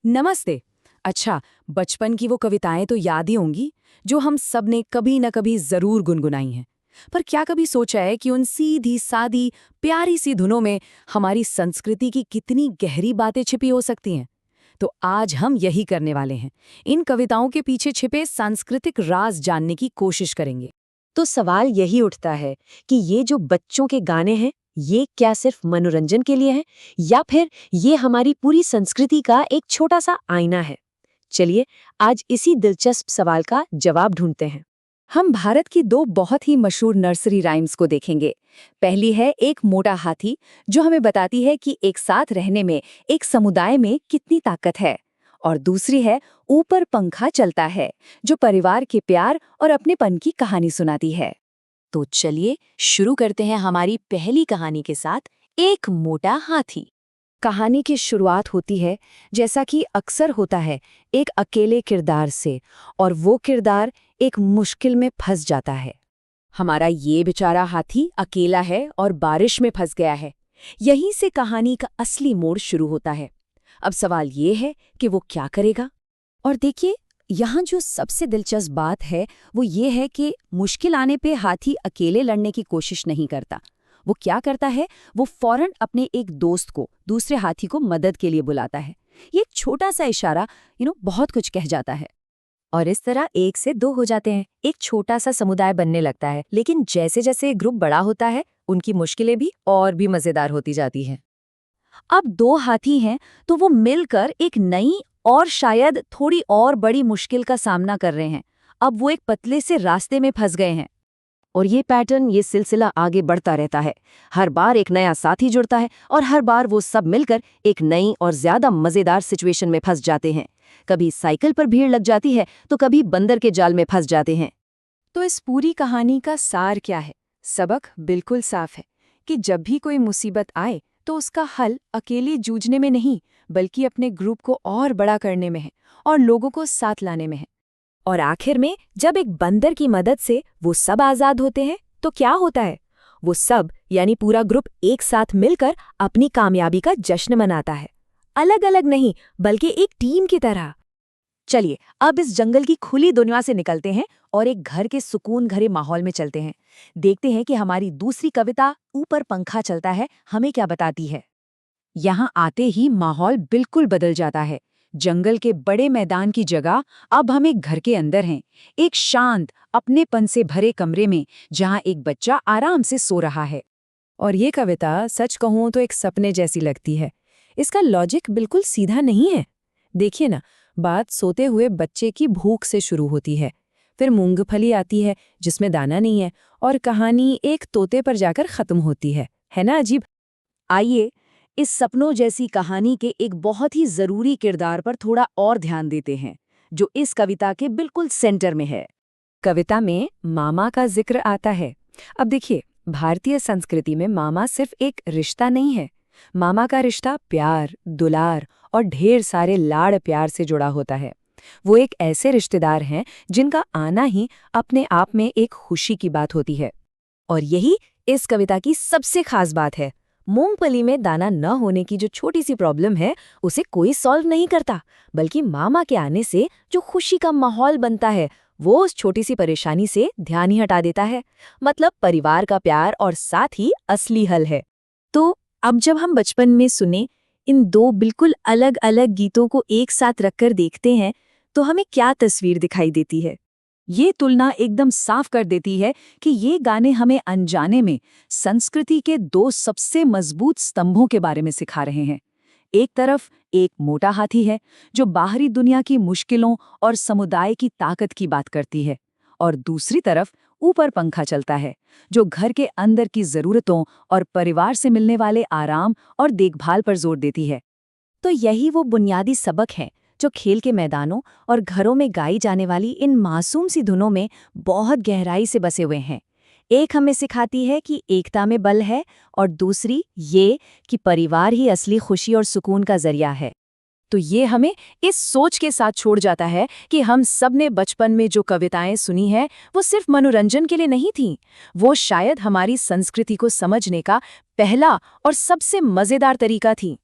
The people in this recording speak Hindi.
नमस्ते। अच्छा, बचपन की वो कविताएं तो याद ही होंगी जो हम सब ने कभी न कभी जरूर गुनगुनाई हैं। पर क्या कभी सोचा है कि उन सीधी सादी प्यारी सी धुनों में हमारी संस्कृति की कितनी गहरी बातें छिपी हो सकती हैं? तो आज हम यही करने वाले हैं। इन कविताओं के पीछे छिपे सांस्कृतिक राज जानने की कोशिश करेंगे। तो सवाल यही उठता है कि ये जो बच्चों के गाने हैं, ये क्या सिर्फ मनोरंजन के लिए हैं या फिर ये हमारी पूरी संस्कृति का एक छोटा सा आईना है? चलिए आज इसी दिलचस्प सवाल का जवाब ढूंढते हैं। हम भारत की दो बहुत ही मशहूर नर्सरी राइम्स को देखेंगे। पहली है एक मोटा हाथी, जो हमें बताती है कि एक साथ रहने में, एक समुदाय में कितनी ताकत है। और दूसरी है ऊपर पंखा चलता है, जो परिवार के प्यार और अपनेपन की कहानी सुनाती है। तो चलिए शुरू करते हैं हमारी पहली कहानी के साथ, एक मोटा हाथी। कहानी की शुरुआत होती है, जैसा कि अक्सर होता है, एक अकेले किरदार से, और वो किरदार एक मुश्किल में फंस जाता है। हमारा ये बेचारा हाथी अकेला है और बारिश में फंस गया है। यहीं से कहानी का असली मोड़ शुरू होता है। अब सवाल ये है कि वो क्या करेगा। और देखिए, यहाँ जो सबसे दिलचस्प बात है वो ये है कि मुश्किल आने पे हाथी अकेले लड़ने की कोशिश नहीं करता। वो क्या करता है, वो फौरन अपने एक दोस्त को, दूसरे हाथी को मदद के लिए बुलाता है। ये छोटा सा इशारा बहुत कुछ कह जाता है। और इस तरह एक से दो हो जाते हैं, एक छोटा सा समुदाय बनने लगता है। लेकिन जैसे जैसे ग्रुप बड़ा होता है, उनकी मुश्किलें भी और भी मजेदार होती जाती हैं। अब दो हाथी हैं तो वो मिलकर एक नई और शायद थोड़ी और बड़ी मुश्किल का सामना कर रहे हैं। अब वो एक पतले से रास्ते में फंस गए हैं। और ये पैटर्न, ये सिलसिला आगे बढ़ता रहता है। हर बार एक नया साथी जुड़ता है और हर बार वो सब मिलकर एक नई और ज्यादा मजेदार सिचुएशन में फंस जाते हैं। कभी साइकिल पर भीड़ लग जाती है तो कभी बंदर के जाल में फंस जाते हैं। तो इस पूरी कहानी का सार क्या है? सबक बिल्कुल साफ है कि जब भी कोई मुसीबत आए तो उसका हल अकेले जूझने में नहीं, बल्कि अपने ग्रुप को और बड़ा करने में है और लोगों को साथ लाने में है। और आखिर में जब एक बंदर की मदद से वो सब आजाद होते हैं तो क्या होता है? वो सब यानी पूरा ग्रुप एक साथ मिलकर अपनी कामयाबी का जश्न मनाता है। अलग अलग नहीं, बल्कि एक टीम की तरह। चलिए अब इस जंगल की खुली दुनिया से निकलते हैं और एक घर के सुकून भरे माहौल में चलते हैं। देखते हैं कि हमारी दूसरी कविता ऊपर पंखा चलता है हमें क्या बताती है। यहाँ आते ही माहौल बिल्कुल बदल जाता है। जंगल के बड़े मैदान की जगह अब हम एक घर के अंदर हैं, एक शांत अपनेपन से भरे कमरे में, जहाँ एक बच्चा आराम से सो रहा है। और ये कविता सच कहूं तो एक सपने जैसी लगती है। इसका लॉजिक बिल्कुल सीधा नहीं है। देखिए ना, बात सोते हुए बच्चे की भूख से शुरू होती है, फिर मूंगफली आती है जिसमें दाना नहीं है, और कहानी एक तोते पर जाकर खत्म होती है ना अजीब? आइए इस सपनों जैसी कहानी के एक बहुत ही जरूरी किरदार पर थोड़ा और ध्यान देते हैं, जो इस कविता के बिल्कुल सेंटर में है। कविता में मामा का जिक्र आता है। अब देखिए, भारतीय संस्कृति में मामा सिर्फ एक रिश्ता नहीं है। मामा का रिश्ता प्यार, दुलार और ढेर सारे लाड़ प्यार से जुड़ा होता है। वो एक ऐसे रिश्तेदार हैं जिनका आना ही अपने आप में एक खुशी की बात होती है। और यही इस कविता की सबसे खास बात है। मूंगफली में दाना न होने की जो छोटी सी प्रॉब्लम है, उसे कोई सॉल्व नहीं करता, बल्कि मामा के आने से जो खुशी का माहौल बनता है, वो उस छोटी सी परेशानी से ध्यान ही हटा देता है। मतलब परिवार का प्यार और साथ ही असली हल है। तो अब जब हम बचपन में सुने इन दो बिल्कुल अलग अलग गीतों को एक साथ रखकर देखते हैं, तो हमें क्या तस्वीर दिखाई देती है? ये तुलना एकदम साफ कर देती है कि ये गाने हमें अनजाने में संस्कृति के दो सबसे मजबूत स्तंभों के बारे में सिखा रहे हैं। एक तरफ एक मोटा हाथी है जो बाहरी दुनिया की मुश्किलों और समुदाय की ताकत की बात करती है, और दूसरी तरफ ऊपर पंखा चलता है जो घर के अंदर की जरूरतों और परिवार से मिलने वाले आराम और देखभाल पर जोर देती है। तो यही वो बुनियादी सबक है जो खेल के मैदानों और घरों में गाई जाने वाली इन मासूम सी धुनों में बहुत गहराई से बसे हुए हैं। एक हमें सिखाती है कि एकता में बल है, और दूसरी ये कि परिवार ही असली खुशी और सुकून का जरिया है। तो ये हमें इस सोच के साथ छोड़ जाता है कि हम सब ने बचपन में जो कविताएं सुनी हैं वो सिर्फ मनोरंजन के लिए नहीं थीं। वो शायद हमारी संस्कृति को समझने का पहला और सबसे मजेदार तरीका थी।